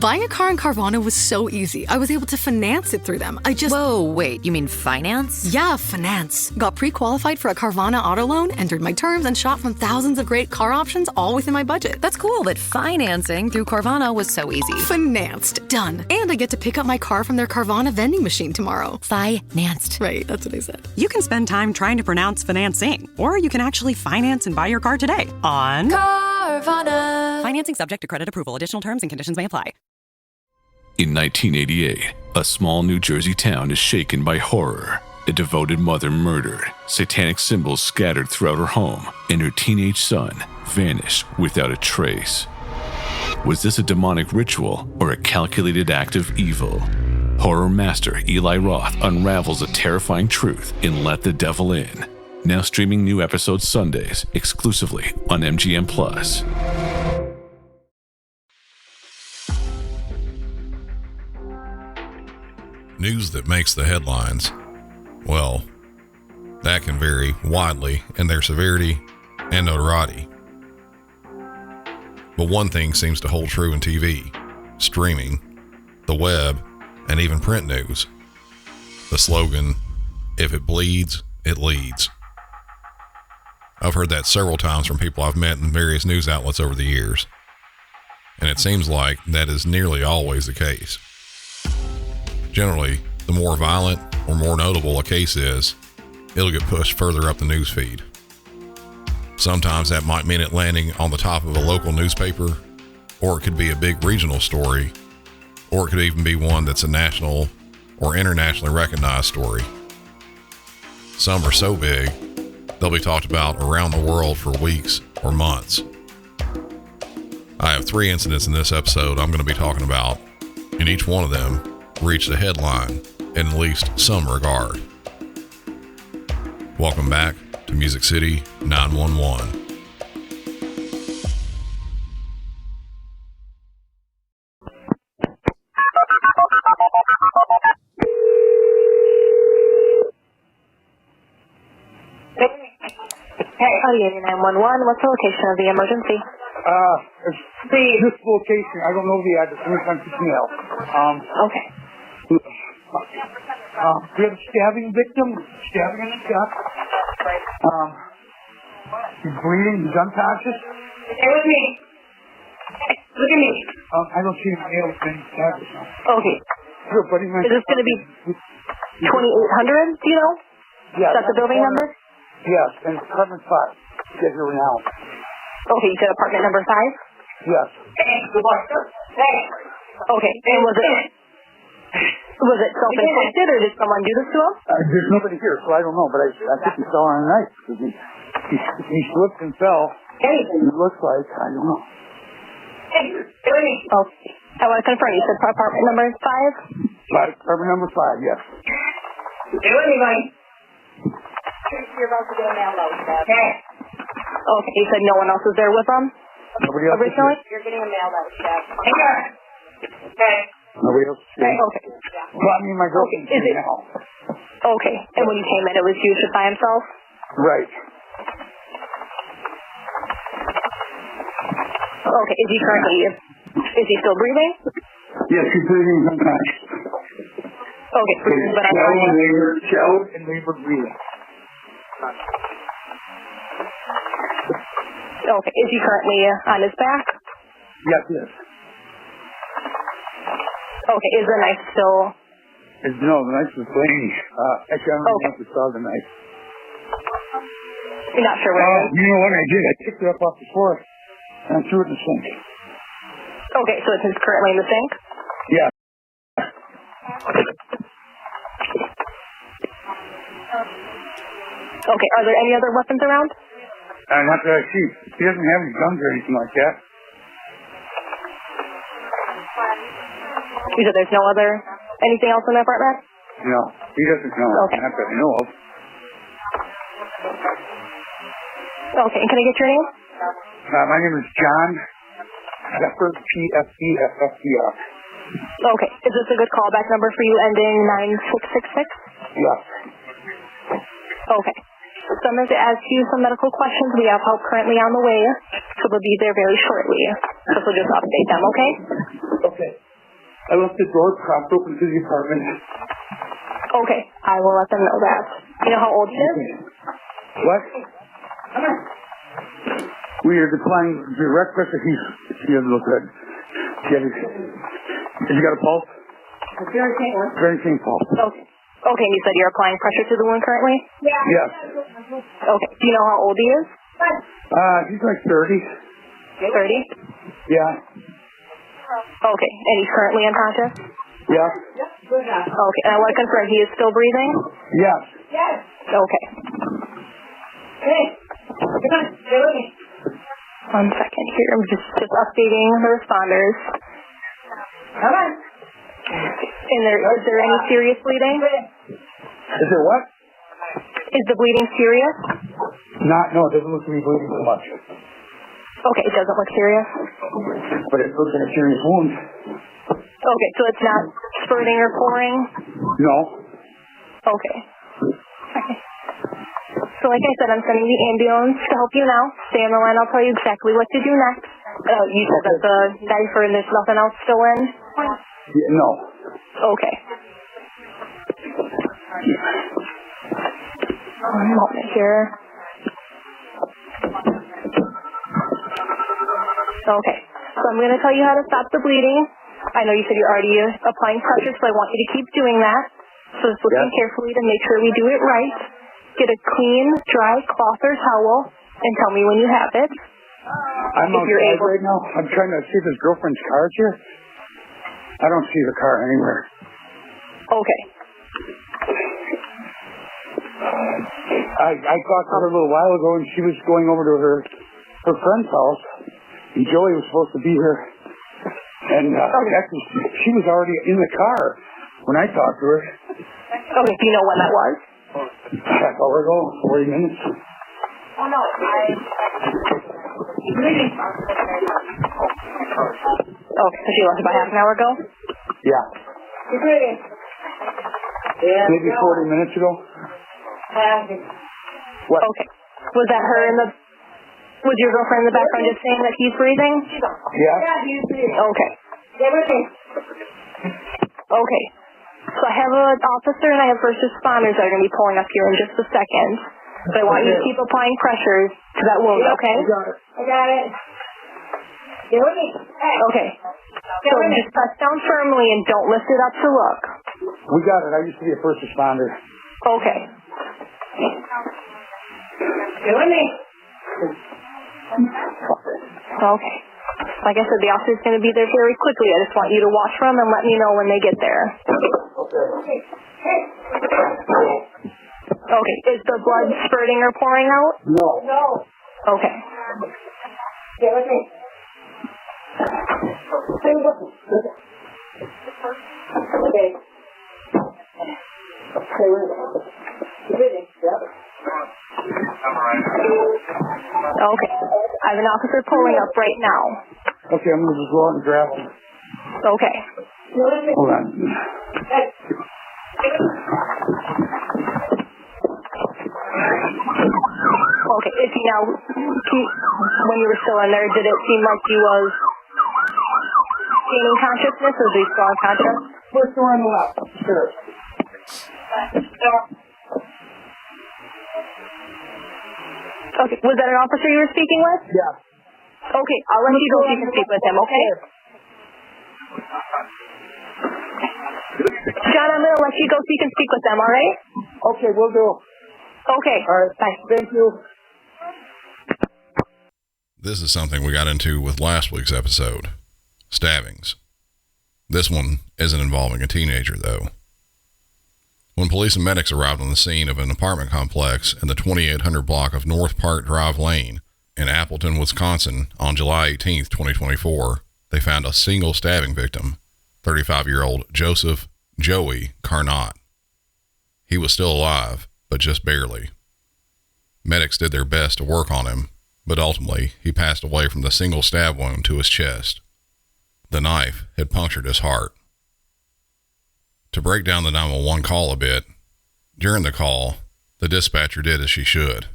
Buying a car in Carvana was so easy. I was able to finance it through them. Whoa, wait, you mean finance? Yeah, finance. Got pre-qualified for a Carvana auto loan, entered my terms, and shot from thousands of great car options all within my budget. That's cool that financing through Carvana was so easy. Financed. Done. And I get to pick up my car from their Carvana vending machine tomorrow. Financed. Right, that's what I said. You can spend time trying to pronounce financing, or you can actually finance and buy your car today on Carvana. Financing subject to credit approval. Additional terms and conditions may apply. In 1988, a small New Jersey town is shaken by horror. A devoted mother murdered, satanic symbols scattered throughout her home, and her teenage son vanished without a trace. Was this a demonic ritual or a calculated act of evil? Horror master Eli Roth unravels a terrifying truth in Let the Devil In. Now streaming new episodes Sundays exclusively on MGM+. News that makes the headlines, well, that can vary widely in their severity and notoriety. But one thing seems to hold true in TV, streaming, the web, and even print news. The slogan, "If it bleeds, it leads." I've heard that several times from people I've met in various news outlets over the years, and it seems like that is nearly always the case. Generally, the more violent or more notable a case is, it'll get pushed further up the news feed. Sometimes that might mean it landing on the top of a local newspaper, or it could be a big regional story, or it could even be one that's a national or internationally recognized story. Some are so big, they'll be talked about around the world for weeks or months. I have 3 incidents in this episode I'm going to be talking about, and each one of them reached a headline in at least some regard. Welcome back to Music City 911. Hey, 911, what's the location of the emergency? This location, I don't know the address. I'm going to email. Okay. We have a stabbing victim, stabbing in the chest. He's bleeding, he's unconscious. Stay with me. Look at me. I don't see him nails being stabbed or something. Okay. Sure, buddy. Is this going to be 2800, do you know? Yeah. Is that the building number? Yes, and it's apartment 5. Get here now. Okay, you said apartment number 5? Yes. Hey. Okay, and was it self-inflicted, or did someone do this to him? There's nobody here, so I don't know, but I think he fell on a knife. He slipped and fell. Hey. It looks like, I don't know. Hey, stay with me. Okay. I want to confirm, you said apartment number 5? Apartment number 5, yes. Stay with me, buddy. You're about to get a mail note, Dad. Okay, you said no one else was there with them? Nobody else originally? is here. You're getting a mail note, Dad. Okay. Nobody else is here. Okay. Well, I mean, my girlfriend's Okay, here now. Okay, and when you came in, it was you just by himself? Right. Okay, is he still breathing? Yes, he's breathing unconscious. Okay, breathing, but Shelled and labored breathing. Okay, is he currently on his back? Yes, yes. Okay, is the knife still... No, the knife was bleeding. Actually, I don't know if you saw the knife. You're not sure where it is? You know what I did? I picked it up off the floor and I threw it in the sink. Okay, so it's currently in the sink? Yeah. Okay, are there any other weapons around? Not that I see. He doesn't have any guns or anything like that. You said there's no anything else in the apartment? No, he doesn't know. Okay. Not that I know of. Okay, and can I get your name? My name is John Pfeffer, P-F-E-F-F-E-R. Okay, is this a good callback number for you ending 9666? Yes. Okay. So I'm going to ask you some medical questions. We have help currently on the way, so we'll be there very shortly. So we'll just update them, okay? Okay. I left the door propped open to the apartment. Okay, I will let them know that. You know how old he is? What? We are applying direct pressure. He doesn't look good. Has he got a pulse? Very faint pulse. Okay. Okay, and you said you're applying pressure to the wound currently? Yes. Okay. Do you know how old he is? He's like 30. 30? Yeah. Okay, and he's currently unconscious? Yeah. Okay, and I want to confirm he is still breathing? Yes. Okay. Hey, come on, stay with me. 1 second here, I'm just updating the responders. Come on. And is there any serious bleeding? Is there what? Is the bleeding serious? No, it doesn't look to be bleeding so much. Okay, it doesn't look serious? But it looks like a serious wound. Okay, so it's not spurting or pouring? No. Okay. So like I said, I'm sending the ambulance to help you now. Stay on the line, I'll tell you exactly what to do next. You said that the knife and there's nothing else still in? Yeah, no. Okay. One moment here. Okay. So I'm going to tell you how to stop the bleeding. I know you said you're already applying pressure, so I want you to keep doing that. So just listen carefully to make sure we do it right. Get a clean, dry cloth or towel and tell me when you have it. I'm outside right now. I'm trying to see if his girlfriend's car's here. I don't see the car anywhere. Okay. I talked to her a little while ago, and she was going over to her friend's house, and Joey was supposed to be here. And actually, she was already in the car when I talked to her. Okay, do you know when that was? Half hour ago, 40 minutes. Oh, no. Okay, so she left about half an hour ago? Yeah. Maybe 40 minutes ago. What? Okay. Was that her in the... Was your girlfriend in the background just saying that he's breathing? Yeah. Okay. Okay. So I have an officer and I have first responders that are going to be pulling up here in just a second. But I want you to keep applying pressure to that wound, okay? I got it. Okay. So just press down firmly and don't lift it up to look. We got it. I used to be a first responder. Okay. Okay. Like I said, the officer's going to be there very quickly. I just want you to watch for them and let me know when they get there. Okay. Is the blood spurting or pouring out? No. Okay. Okay. I have an officer pulling up right now. Okay, I'm going to just go out and grab him. Okay. Hold on. Okay. Is he now, when you were still in there, did it seem like he was gaining consciousness, or is he still unconscious? First door on the left. Sure. Okay. Was that an officer you were speaking with? Yeah. Okay. I'll let you go so you can speak with him, okay? John, I'm going to let you go so you can speak with them, all right? Okay, we'll do. Okay. All right. Bye. Thank you. This is something we got into with last week's episode. Stabbings. This one isn't involving a teenager, though. When police and medics arrived on the scene of an apartment complex in the 2800 block of North Park Drive Lane in Appleton, Wisconsin on July 18, 2024, they found a single stabbing victim, 35-year-old Joseph Joey Carnot. He was still alive, but just barely. Medics did their best to work on him, but ultimately he passed away from the single stab wound to his chest. The knife had punctured his heart. To break down the 911 call a bit, during the call, the dispatcher did as she should.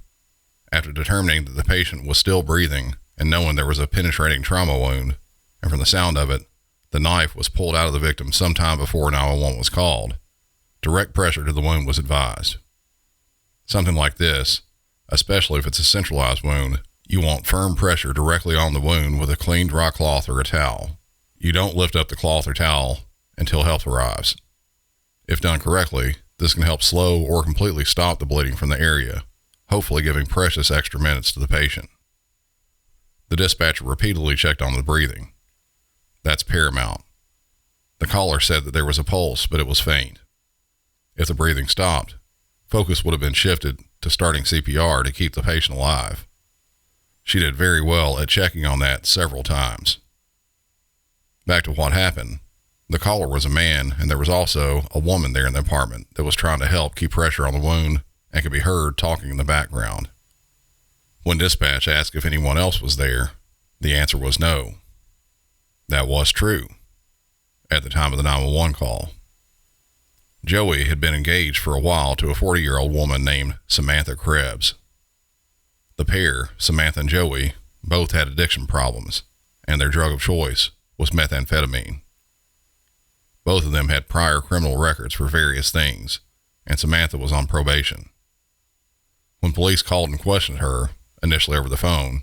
After determining that the patient was still breathing and knowing there was a penetrating trauma wound, and from the sound of it, The knife was pulled out of the victim sometime before 911 was called. Direct pressure to the wound was advised. Something like this, especially if it's a centralized wound, you want firm pressure directly on the wound with a clean dry cloth or a towel. You don't lift up the cloth or towel until help arrives. If done correctly, this can help slow or completely stop the bleeding from the area, hopefully giving precious extra minutes to the patient. The dispatcher repeatedly checked on the breathing. That's paramount. The caller said that there was a pulse, but it was faint. If the breathing stopped, focus would have been shifted to starting CPR to keep the patient alive. She did very well at checking on that several times. Back to what happened. The caller was a man, and there was also a woman there in the apartment that was trying to help keep pressure on the wound and could be heard talking in the background. When dispatch asked if anyone else was there, the answer was no. That was true at the time of the 911 call. Joey had been engaged for a while to a 40-year-old woman named Samantha Krebs. The pair, Samantha and Joey, both had addiction problems, and their drug of choice was methamphetamine. Both of them had prior criminal records for various things, and Samantha was on probation. When police called and questioned her, initially over the phone,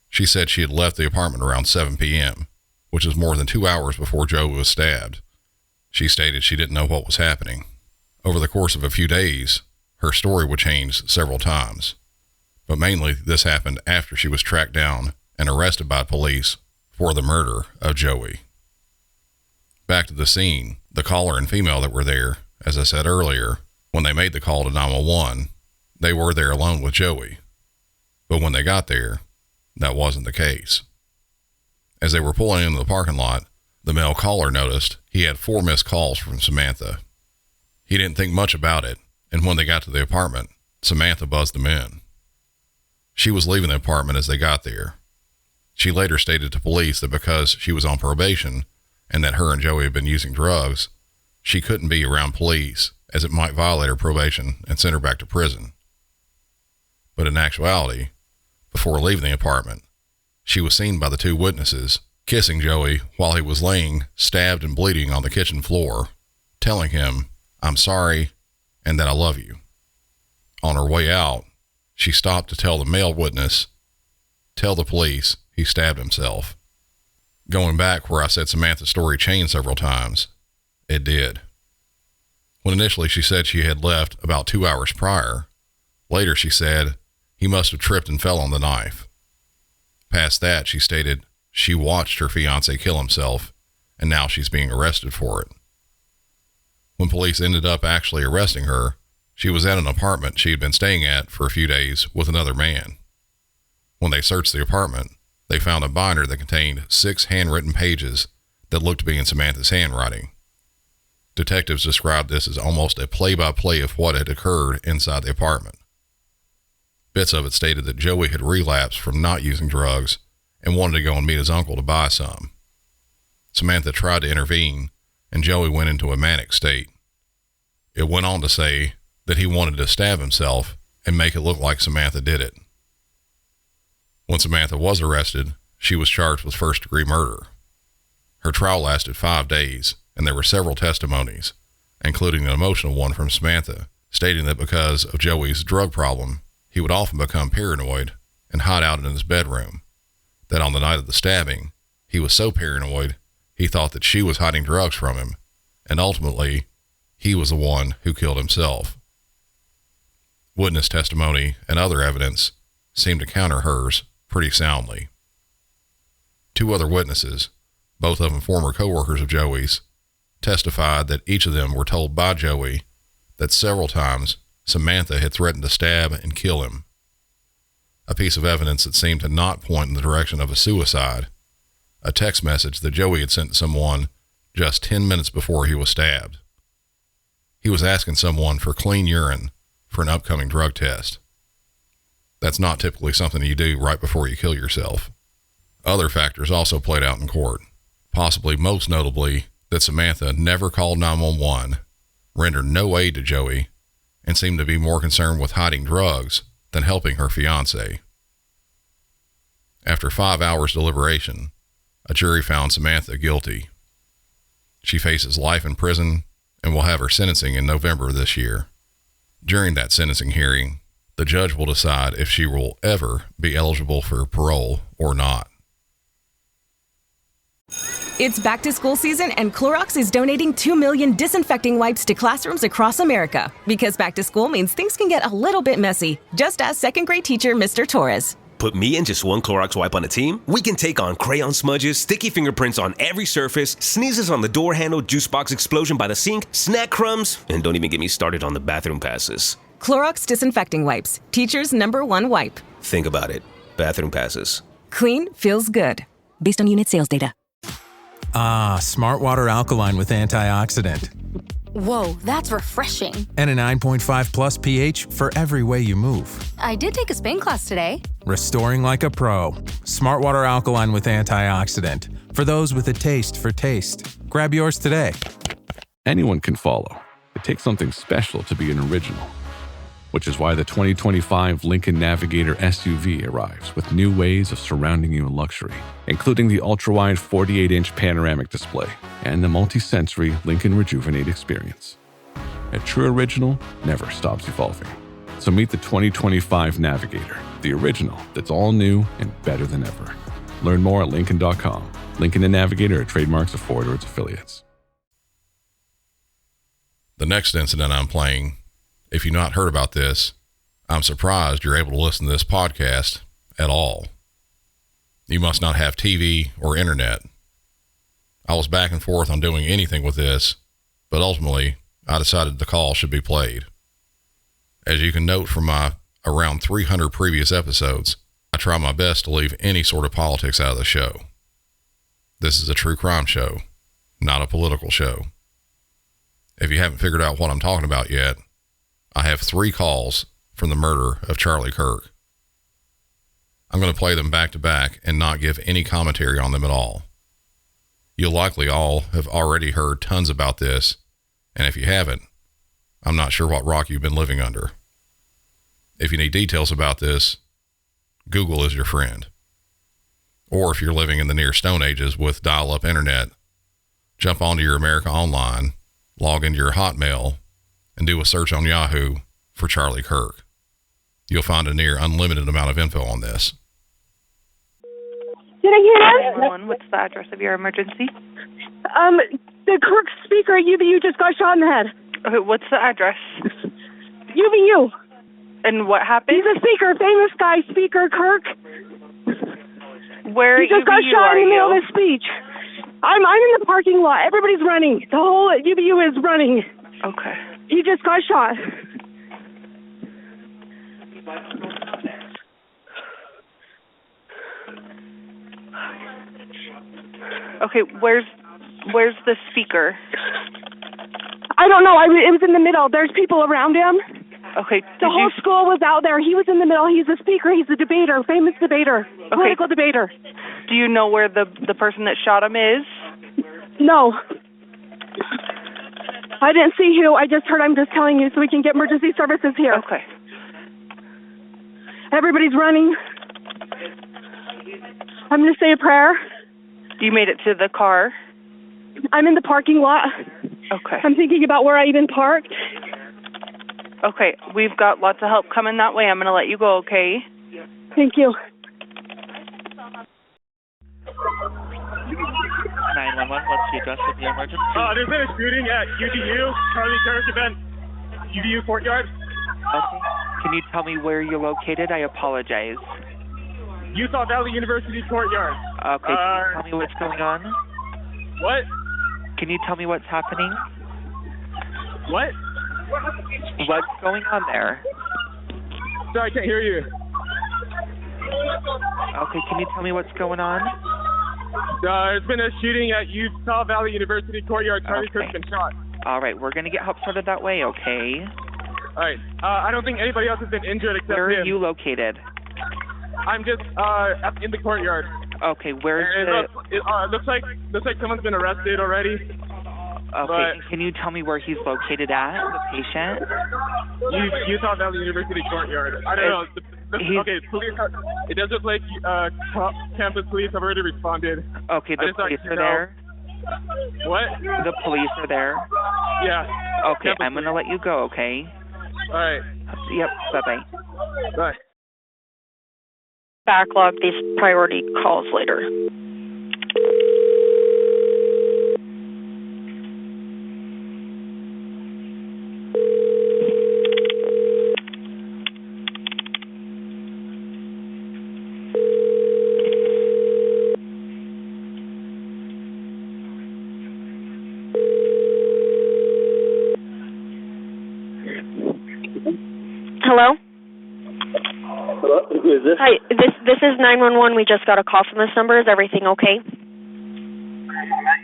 she said she had left the apartment around 7 p.m., which is more than 2 hours before Joey was stabbed. She stated she didn't know what was happening. Over the course of a few days, her story would change several times, but mainly this happened after she was tracked down and arrested by police for the murder of Joey. Back to the scene, the caller and female that were there, as I said earlier, when they made the call to 911, they were there alone with Joey. But when they got there, that wasn't the case. As they were pulling into the parking lot, the male caller noticed he had 4 missed calls from Samantha. He didn't think much about it, and when they got to the apartment, Samantha buzzed them in. She was leaving the apartment as they got there. She later stated to police that because she was on probation and that her and Joey had been using drugs, she couldn't be around police as it might violate her probation and send her back to prison. But in actuality, before leaving the apartment, she was seen by the 2 witnesses kissing Joey while he was laying stabbed and bleeding on the kitchen floor, telling him, "I'm sorry and that I love you." On her way out, she stopped to tell the male witness, "Tell the police he stabbed himself." Going back where I said Samantha's story changed several times, it did. When initially she said she had left about 2 hours prior, later she said he must have tripped and fell on the knife. Past that, she stated she watched her fiancé kill himself, and now she's being arrested for it. When police ended up actually arresting her, she was at an apartment she had been staying at for a few days with another man. When they searched the apartment, they found a binder that contained 6 handwritten pages that looked to be in Samantha's handwriting. Detectives described this as almost a play-by-play of what had occurred inside the apartment. Bits of it stated that Joey had relapsed from not using drugs and wanted to go and meet his uncle to buy some. Samantha tried to intervene, and Joey went into a manic state. It went on to say that he wanted to stab himself and make it look like Samantha did it. When Samantha was arrested, she was charged with first-degree murder. Her trial lasted 5 days, and there were several testimonies, including an emotional one from Samantha, stating that because of Joey's drug problem, he would often become paranoid and hide out in his bedroom, that on the night of the stabbing, he was so paranoid he thought that she was hiding drugs from him, and ultimately, he was the one who killed himself. Witness testimony and other evidence seemed to counter hers pretty soundly. 2 other witnesses, both of them former co-workers of Joey's, testified that each of them were told by Joey that several times Samantha had threatened to stab and kill him. A piece of evidence that seemed to not point in the direction of a suicide, a text message that Joey had sent to someone just 10 minutes before he was stabbed. He was asking someone for clean urine for an upcoming drug test. That's not typically something you do right before you kill yourself. Other factors also played out in court, possibly most notably that Samantha never called 911, rendered no aid to Joey, and seemed to be more concerned with hiding drugs than helping her fiancé. After 5 hours deliberation, a jury found Samantha guilty. She faces life in prison and will have her sentencing in November this year. During that sentencing hearing, the judge will decide if she will ever be eligible for parole or not. It's back to school season, and Clorox is donating 2 million disinfecting wipes to classrooms across America. Because back to school means things can get a little bit messy. Just ask second grade teacher Mr. Torres. Put me and just one Clorox wipe on a team, we can take on crayon smudges, sticky fingerprints on every surface, sneezes on the door handle, juice box explosion by the sink, snack crumbs, and don't even get me started on the bathroom passes. Clorox disinfecting wipes, teacher's #1 wipe. Think about it. Bathroom passes. Clean feels good. Based on unit sales data. Ah, Smart Water Alkaline with antioxidant. Whoa, that's refreshing. And a 9.5 plus pH for every way you move. I did take a Spain class today. Restoring like a pro. Smart Water Alkaline with antioxidant. For those with a taste for taste. Grab yours today. Anyone can follow. It takes something special to be an original. Which is why the 2025 Lincoln Navigator SUV arrives with new ways of surrounding you in luxury, including the ultra-wide 48-inch panoramic display and the multi-sensory Lincoln Rejuvenate experience. A true original never stops evolving. So meet the 2025 Navigator, the original that's all new and better than ever. Learn more at Lincoln.com. Lincoln and Navigator are trademarks of Ford or its affiliates. The next incident I'm playing, if you've not heard about this, I'm surprised you're able to listen to this podcast at all. You must not have TV or internet. I was back and forth on doing anything with this, but ultimately I decided the call should be played. As you can note from my around 300 previous episodes, I try my best to leave any sort of politics out of the show. This is a true crime show, not a political show. If you haven't figured out what I'm talking about yet, I have 3 calls from the murder of Charlie Kirk. I'm going to play them back to back and not give any commentary on them at all. You'll likely all have already heard tons about this, and if you haven't, I'm not sure what rock you've been living under. If you need details about this, Google is your friend. Or if you're living in the near Stone Ages with dial-up internet, jump onto your America Online, log into your Hotmail, and do a search on Yahoo for Charlie Kirk. You'll find a near unlimited amount of info on this. Did I hear that? What's the address of your emergency? The Kirk speaker at UVU just got shot in the head. Okay, what's the address? UVU. And what happened? He's a speaker, famous guy, Speaker Kirk. Where he just got UVU shot in the middle you? of his speech. I'm in the parking lot. Everybody's running. The whole UVU is running. Okay. He just got shot. Okay, where's the speaker? I don't know. It was in the middle. There's people around him. Okay. The whole school was out there. He was in the middle. He's a speaker. He's a debater, famous debater, political debater. Do you know where the person that shot him is? No. I didn't see who. I just heard. I'm just telling you so we can get emergency services here. Okay. Everybody's running. I'm going to say a prayer. You made it to the car? I'm in the parking lot. Okay. I'm thinking about where I even parked. Okay, we've got lots of help coming that way. I'm going to let you go, okay? Thank you. 911, what's the address of the emergency? There's been a shooting at UVU, Charlie Kirk event, UVU courtyard. Okay. Can you tell me where you're located? I apologize. Utah Valley University courtyard. Okay, can you tell me what's going on? What? Can you tell me what's happening? What? What's going on there? Sorry, I can't hear you. Okay, can you tell me what's going on? There's been a shooting at Utah Valley University courtyard. Charlie Kirk's been shot. All right, we're going to get help sorted that way, okay? All right. I don't think anybody else has been injured except Where are him. you located? I'm just in the courtyard. Okay, where's it looks like someone's been arrested already. Okay, can you tell me where he's located at, the patient? Utah Valley University courtyard. I don't know. Okay, police. It does look like campus police have already responded. Okay, the police are there? What? The police are there. Yeah. Okay, I'm gonna let you go. Okay. All right. Yep. Bye-bye. Bye. Backlog these priority calls later. Hello? Hello? Who is this? Hi, this is 911. We just got a call from this number. Is everything okay?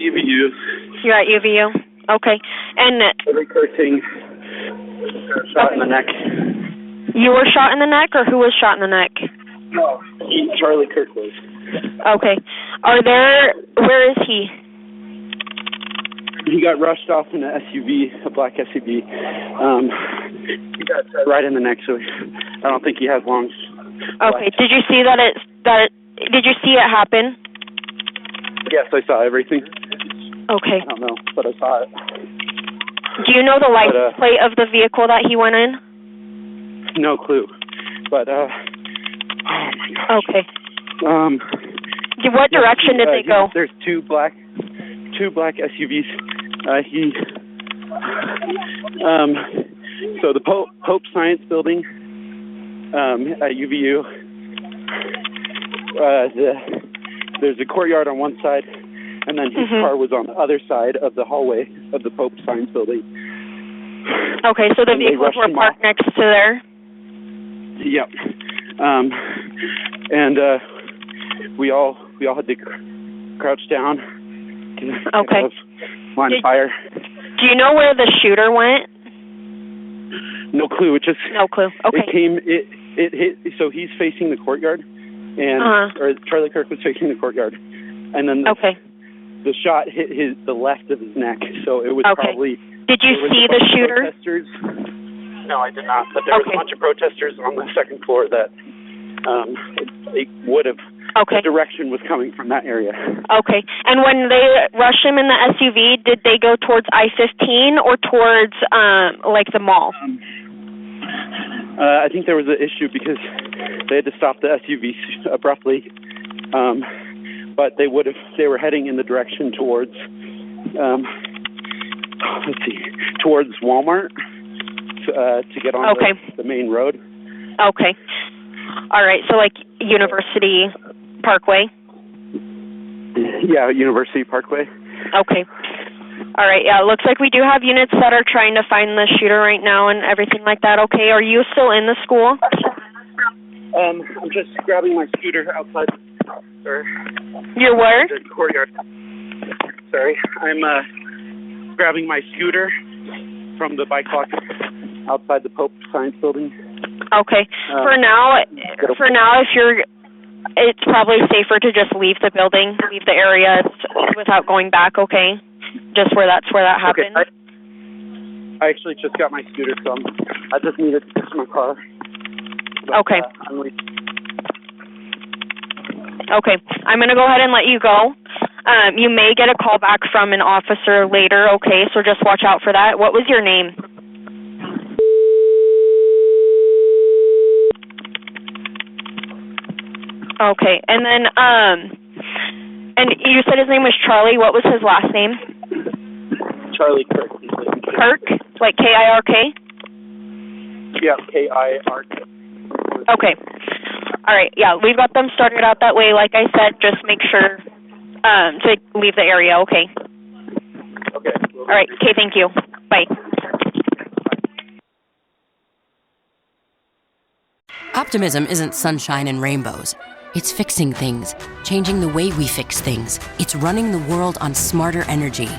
UVU. You're at UVU? Okay. And Every cursing shot in the neck. you were shot in the neck, or who was shot in the neck? No, Charlie Kirk was. Okay. Where is he? He got rushed off in an SUV, a black SUV. He got right in the neck, so I don't think he has lungs. Okay. Did you see did you see it happen? Yes, I saw everything. Okay. I don't know, but I saw it. Do you know the license plate of the vehicle that he went in? No clue. But oh my gosh. Okay. What direction did they go? There's two black SUVs. So the Pope Science Building at UVU. There's a courtyard on one side, and then his car was on the other side of the hallway of the Pope Science Building. Okay, so the vehicles were parked next to there? Yep. And we all had to crouch down. Okay. Line of fire. Do you know where the shooter went? No clue. No clue. Okay. It hit. So he's facing the courtyard, and or Charlie Kirk was facing the courtyard, and then the shot hit the left of his neck. So it was probably. Did you see the shooter? No, I did not. But there was a bunch of protesters on the second floor that they would have. The direction was coming from that area. Okay. And when they rushed him in the SUV, did they go towards I-15 or towards like the mall? I think there was an issue because they had to stop the SUV abruptly. But they were heading in the direction towards towards Walmart to get on the main road. Okay. All right. So like University Parkway? Yeah, University Parkway. Okay. All right. Yeah, it looks like we do have units that are trying to find the shooter right now and everything like that. Okay. Are you still in the school? I'm just grabbing my scooter outside. You're where? The courtyard. Sorry. I'm grabbing my scooter from the bike lock outside the Pope Science Building. Okay. For now, it's probably safer to just leave the building, leave the area without going back, okay? Just where that happened. Okay. I actually just got my scooter, so I just needed to fix my car. But, okay. Okay. I'm going to go ahead and let you go. You may get a call back from an officer later, okay? So just watch out for that. What was your name? Okay, and then, and you said his name was Charlie. What was his last name? Charlie Kirk. Kirk? Like K-I-R-K? Yeah, K-I-R-K. Okay. All right, yeah, we've got them started out that way. Like I said, just make sure to leave the area, okay? Okay. All right, okay, thank you. Bye. Optimism isn't sunshine and rainbows. It's fixing things, changing the way we fix things. It's running the world on smarter energy.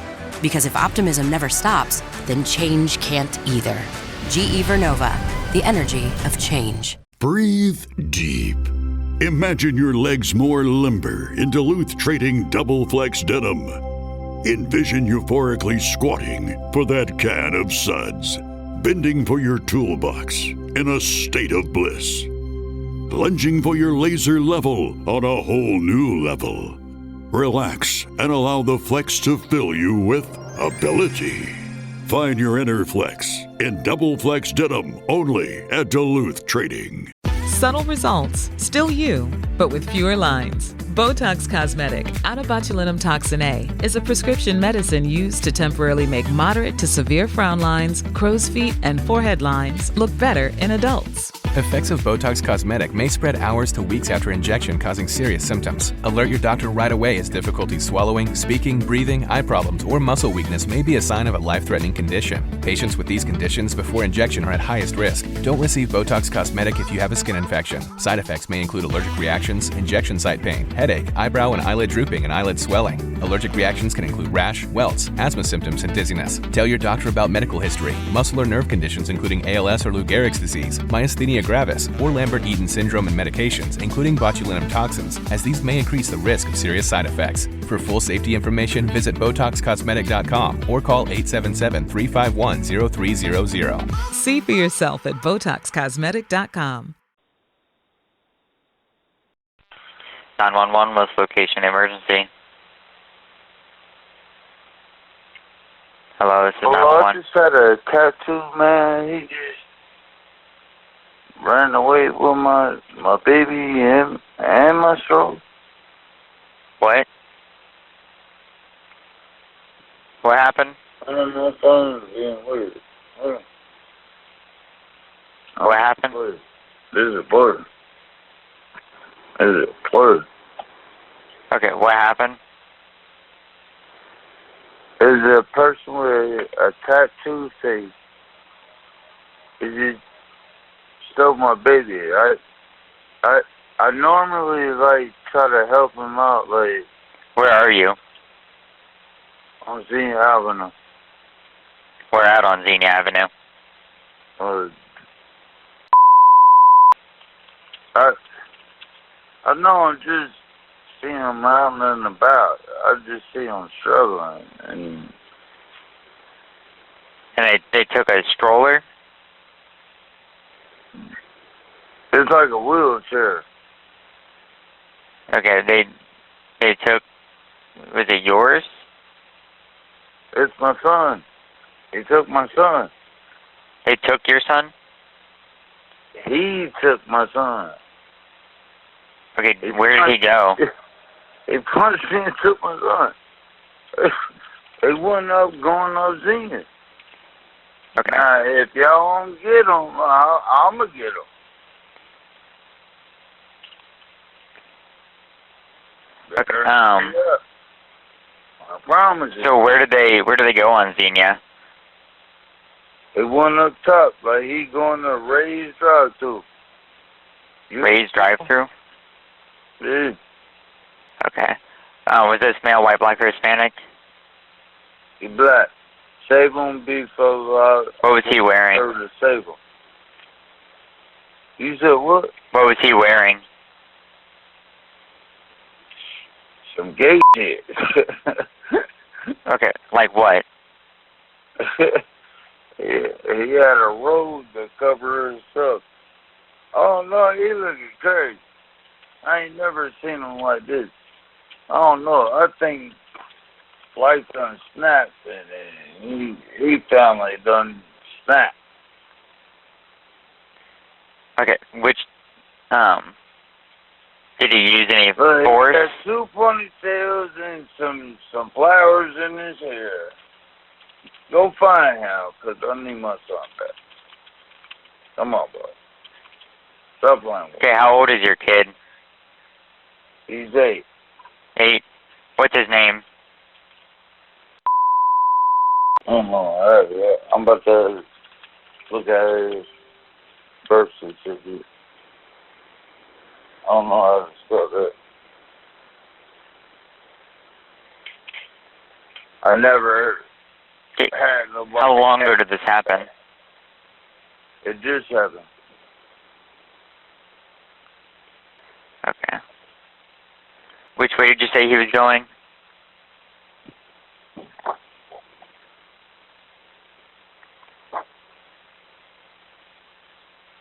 Because if optimism never stops, then change can't either. GE Vernova, the energy of change. Breathe deep. Imagine your legs more limber in Duluth Trading Double Flex Denim. Envision euphorically squatting for that can of suds. Bending for your toolbox in a state of bliss. Lunging for your laser level on a whole new level. relax, and allow the flex to fill you with ability. Find your inner flex in Double Flex Denim, only at Duluth Trading. Subtle results, still you, but with fewer lines. Botox Cosmetic, out of botulinum toxin A, is a prescription medicine used to temporarily make moderate to severe frown lines, crow's feet, and forehead lines look better in adults. Effects of Botox Cosmetic may spread hours to weeks after injection, causing serious symptoms. Alert your doctor right away as difficulty swallowing, speaking, breathing, eye problems, or muscle weakness may be a sign of a life-threatening condition. Patients with these conditions before injection are at highest risk. Don't receive Botox Cosmetic if you have a skin infection. Side effects may include allergic reactions, injection site pain, headache, eyebrow and eyelid drooping, and eyelid swelling. Allergic reactions can include rash, welts, asthma symptoms, and dizziness. Tell your doctor about medical history, muscle or nerve conditions including ALS or Lou Gehrig's disease, myasthenia gravis, or Lambert-Eaton syndrome, and medications, including botulinum toxins, as these may increase the risk of serious side effects. For full safety information, visit BotoxCosmetic.com or call 877-351-0300. See for yourself at BotoxCosmetic.com. 911, most location emergency. Hello, this is 911. I just had a tattoo, man. He just ran away with my baby and my stroke. What? What happened? I don't know if I'm being weird. What happened? This is a bird. This is a bird. Okay, what happened? There's a person with a tattoo face. He just stole my baby. I normally like try to help him out. Like, where are you? On Xenia Avenue. We're out on Xenia Avenue. I know I'm just seeing him out and about. I just see him struggling. And they took a stroller? It's like a wheelchair. Okay, they took, was it yours? It's my son. He took my son. They took your son? He took my son. Okay, where did he go? He punched me and took my son. They wouldn't up going up Xenia. Okay. Now, if y'all won't get him, I'm going to get him. Okay. I promise you. So where did they go on Xenia? They went up top, like he going to Ray's drive-thru. Ray's drive-thru? Yeah. Okay. Was this male, white, black, or Hispanic? He black. Save him, big fella. What was he wearing? Save him. You said what? What was he wearing? Some gay shit. Okay, like what? Yeah, he had a robe to cover his stuff. Oh no, he looking crazy. I ain't never seen him like this. I don't know. I think life done snapped and he family done snapped. Okay, which did he use any force? He had two ponytails and some flowers in his hair. Go find him, because I need my son back. Come on, boy. Stop playing with me. Okay, how old is your kid? He's 8. 8? What's his name? I don't know. I'm about to look at his birth certificate. I don't know how to spell that. I never had nobody. How long ago did this happen? It just happened. Okay. Which way did you say he was going?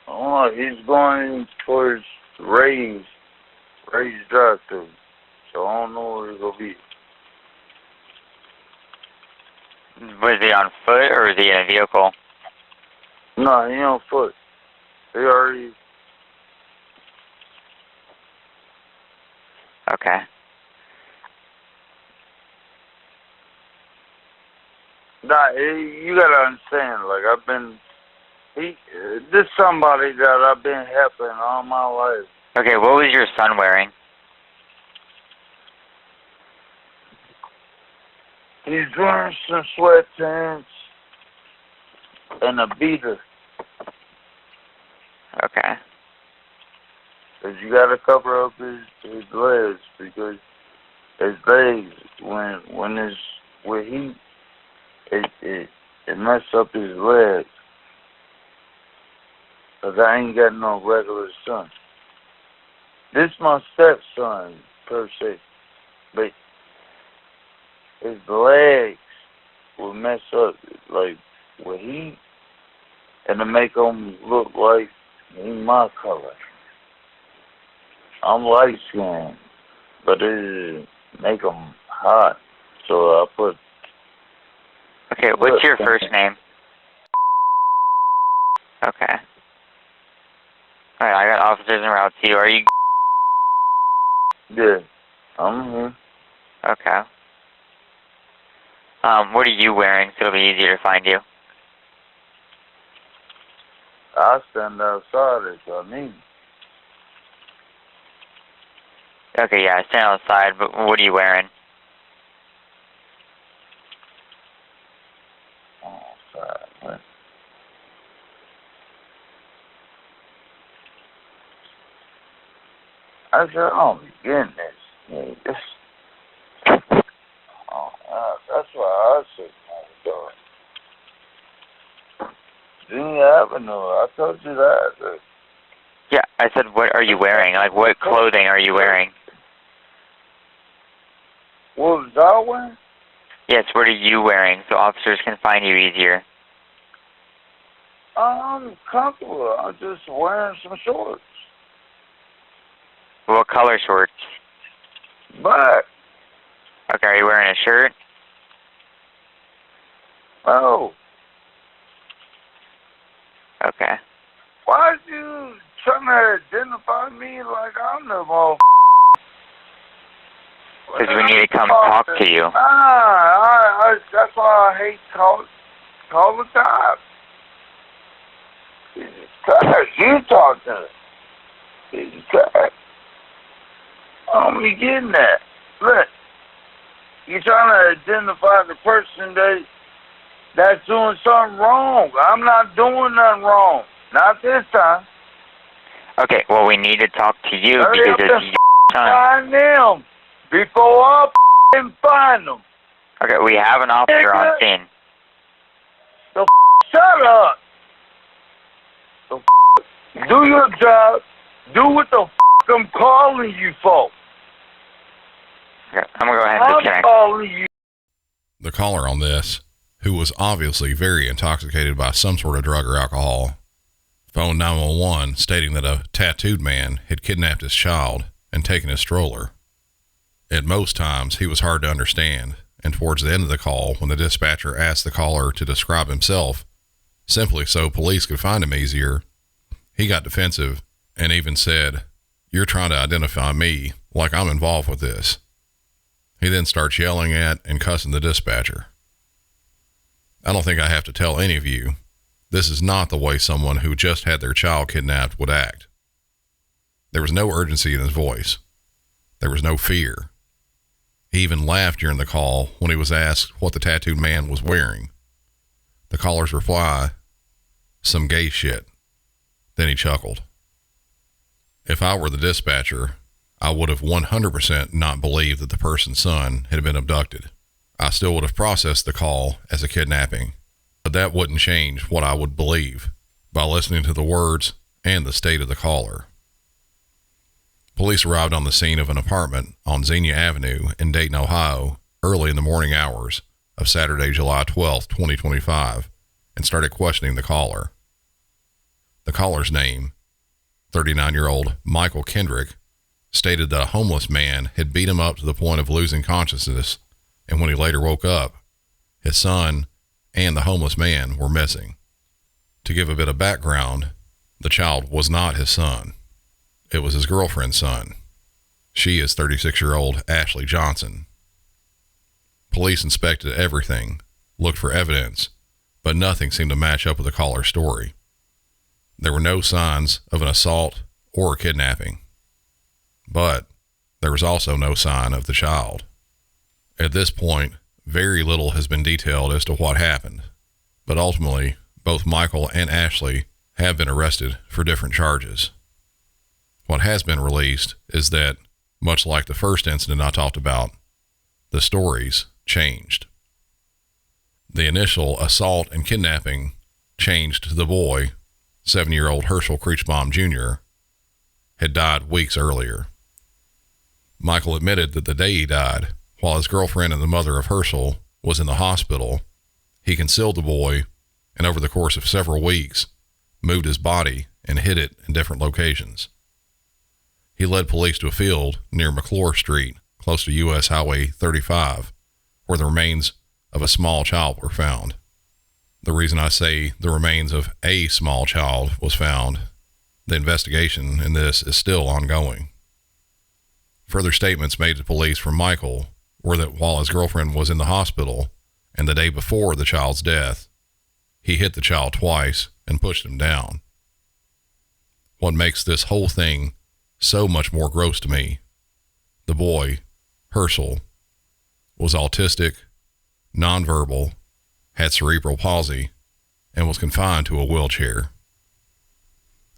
Oh, he's going towards Ray's drive-thru. so I don't know where he's gonna be. Was he on foot or was he in a vehicle? No, he on foot. He already... Okay. Nah, you gotta understand, like, I've been... this is somebody that I've been helping all my life. Okay, what was your son wearing? He's wearing some sweatpants and a beater. Okay. Cause you gotta cover up his legs, because his legs, when it's with heat, it mess up his legs. Cause I ain't got no regular son. This my stepson, per se. But his legs will mess up, like, with heat, and to make him look like he my color. I'm light skinned, but it make him hot. So I put... Okay, what's your first name? Okay. Alright, I got officers en route to you. Are you... Yeah, I'm here. Okay. What are you wearing so it'll be easier to find you? I stand outside if I need. Okay, yeah, I stand outside, but what are you wearing? Outside. I said, I don't be getting this. That's why I said, Virginia Avenue, I told you that. Yeah, I said, what are you wearing? Like, what clothing are you wearing? What was I wearing? Yes, what are you wearing so officers can find you easier? I'm comfortable. I'm just wearing some shorts. What color shorts? Black. Okay, are you wearing a shirt? Oh. Okay. Why are you trying to identify me like I'm the motherfucker? Because we need to come talk to you. That's why I hate call the cops. You talk to them. Jesus Christ. I don't be getting that. Look, you're trying to identify the person that's doing something wrong. I'm not doing nothing wrong. Not this time. Okay, well, we need to talk to you because it's your son. Find them before I find them. Okay, we have an officer on scene. Shut up. Do your job. Do what the I'm calling you for. Okay, I'm going to go ahead and disconnect. I'm calling you. The caller on this, who was obviously very intoxicated by some sort of drug or alcohol, phoned 911 stating that a tattooed man had kidnapped his child and taken his stroller. At most times, he was hard to understand, and towards the end of the call, when the dispatcher asked the caller to describe himself, simply so police could find him easier, he got defensive and even said, "You're trying to identify me like I'm involved with this." He then starts yelling at and cussing the dispatcher. I don't think I have to tell any of you, this is not the way someone who just had their child kidnapped would act. There was no urgency in his voice. There was no fear. He even laughed during the call when he was asked what the tattooed man was wearing. The caller's reply, "Some gay shit." Then he chuckled. If I were the dispatcher, I would have 100% not believed that the person's son had been abducted. I still would have processed the call as a kidnapping, but that wouldn't change what I would believe by listening to the words and the state of the caller. Police arrived on the scene of an apartment on Xenia Avenue in Dayton, Ohio, early in the morning hours of Saturday, July 12, 2025, and started questioning the caller. The caller's name, 39-year-old Michael Kendrick, stated that a homeless man had beat him up to the point of losing consciousness, and when he later woke up, his son and the homeless man were missing. To give a bit of background, the child was not his son. It was his girlfriend's son. She is 36-year-old Ashley Johnson. Police inspected everything, looked for evidence, but nothing seemed to match up with the caller's story. There were no signs of an assault or a kidnapping, but there was also no sign of the child. At this point, very little has been detailed as to what happened, but ultimately, both Michael and Ashley have been arrested for different charges. What has been released is that, much like the first incident I talked about, the stories changed. The initial assault and kidnapping changed to the boy, 7-year-old Herschel Kreechbaum Jr., had died weeks earlier. Michael admitted that the day he died, while his girlfriend and the mother of Herschel was in the hospital, he concealed the boy and over the course of several weeks moved his body and hid it in different locations. He led police to a field near McClure Street, close to U.S. Highway 35, where the remains of a small child were found. The reason I say the remains of a small child was found, the investigation in this is still ongoing. Further statements made to police from Michael were that while his girlfriend was in the hospital and the day before the child's death, he hit the child twice and pushed him down. What makes this whole thing so much more gross to me, the boy, Herschel, was autistic, nonverbal, had cerebral palsy, and was confined to a wheelchair.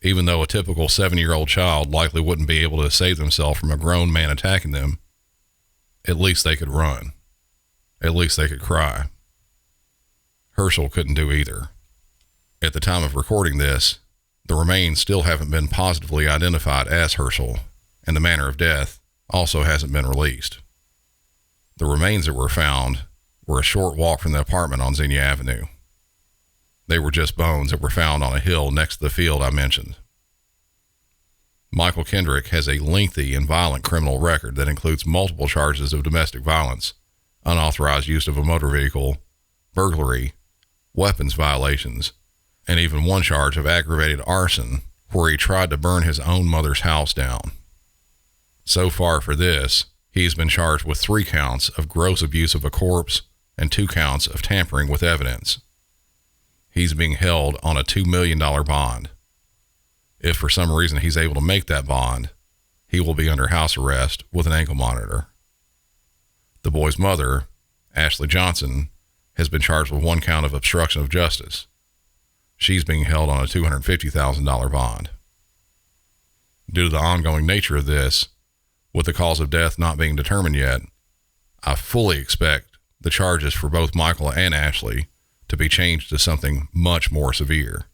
Even though a typical 7-year-old child likely wouldn't be able to save themselves from a grown man attacking them, at least they could run. At least they could cry. Herschel couldn't do either. At the time of recording this, the remains still haven't been positively identified as Herschel, and the manner of death also hasn't been released. The remains that were found were a short walk from the apartment on Xenia Avenue. They were just bones that were found on a hill next to the field I mentioned. Michael Kendrick has a lengthy and violent criminal record that includes multiple charges of domestic violence, unauthorized use of a motor vehicle, burglary, weapons violations, and even one charge of aggravated arson where he tried to burn his own mother's house down. So far for this, he's been charged with 3 counts of gross abuse of a corpse and 2 counts of tampering with evidence. He's being held on a $2 million bond. If for some reason he's able to make that bond, he will be under house arrest with an ankle monitor. The boy's mother, Ashley Johnson, has been charged with 1 count of obstruction of justice. She's being held on a $250,000 bond. Due to the ongoing nature of this, with the cause of death not being determined yet, I fully expect the charges for both Michael and Ashley to be changed to something much more severe,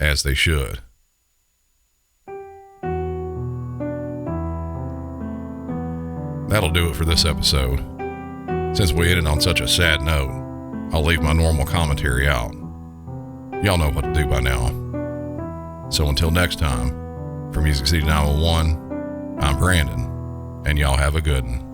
as they should. That'll do it for this episode. Since we ended on such a sad note, I'll leave my normal commentary out. Y'all know what to do by now. So until next time, for Music City 911, I'm Brandon, and y'all have a good one.